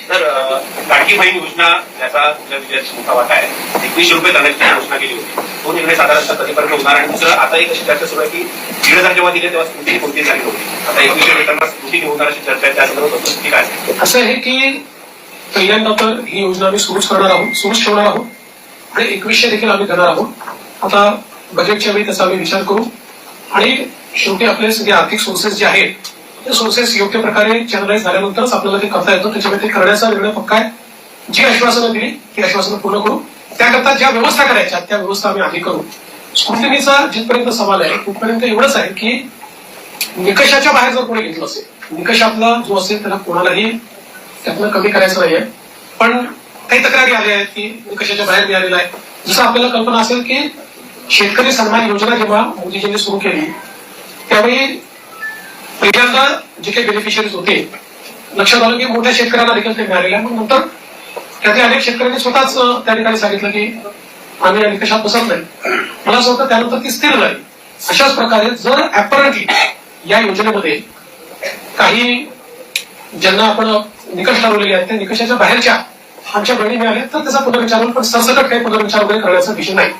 तर लाडकी बहीण योजना याचा मोठा वाटा आहे. 2100 रुपये करण्याची घोषणा केली होती. तो निर्णय साधारणतः कधीपर्यंत होणार? आणि दुसरं आता एक अशी चर्चा सुरू आहे की 1,500 जेव्हा दिले तेव्हा स्कूटी कोणती झाली होती, आता 2100 भेटताना स्कूटी होणार अशी चर्चा आहे. त्या संदर्भात काय असं आहे की पहिल्यांदा तर ही योजना आम्ही सुरूच करणार आहोत, सुरूच ठेवणार आहोत आणि 2100 देखील आम्ही करणार आहोत. आता बजेटच्या वेळी त्याचा आम्ही विचार करू आणि शेवटी आपले सगळे आर्थिक सोर्सेस जे आहेत ते सोर्सेस योग्य प्रकारे चॅनलाइज झाल्यानंतरच आपल्याला ते करता येतं. त्याच्यामुळे ते करण्याचा निर्णय पक्का आहे. जी आश्वासनं दिली ती आश्वासनं पूर्ण करू. त्याकरता ज्या व्यवस्था करायच्या त्या व्यवस्था आम्ही आधी करू. स्क्रुटिनीचा जिथपर्यंत सवाल आहे तिथपर्यंत एवढंच आहे की निकषाच्या बाहेर जर कोणी घेतलं असेल, निकष आपला जो असेल त्याला कोणालाही त्यातनं कमी करायचं नाहीये. पण काही तक्रारी आल्या आहेत की निकषाच्या बाहेर मिळालेला आहे. जसं आपल्याला कल्पना असेल की शेतकरी सन्मान योजना जेव्हा मोदीजींनी सुरू केली त्यावेळी पहिल्यांदा जे काही बेनिफिशियरीज होते लक्षात आलं की मोठ्या शेतकऱ्यांना देखील ते मिळालेलं आहे. मग नंतर त्यातल्या अनेक शेतकऱ्यांनी स्वतःच त्या ठिकाणी सांगितलं की आम्ही या निकषात बसत नाही. मला असं वाटतं त्यानंतर ती स्थिर झाली. अशाच प्रकारे जर ऍपरंटली या योजनेमध्ये काही ज्यांना आपण निकष ठरवलेले आहेत त्या निकषाच्या बाहेरच्या आमच्या बहिणी मिळाल्या तर त्याचा पुनर्विचार होईल. पण सरसकट काही पुनर्विचार वगैरे करण्याचा विषय नाही.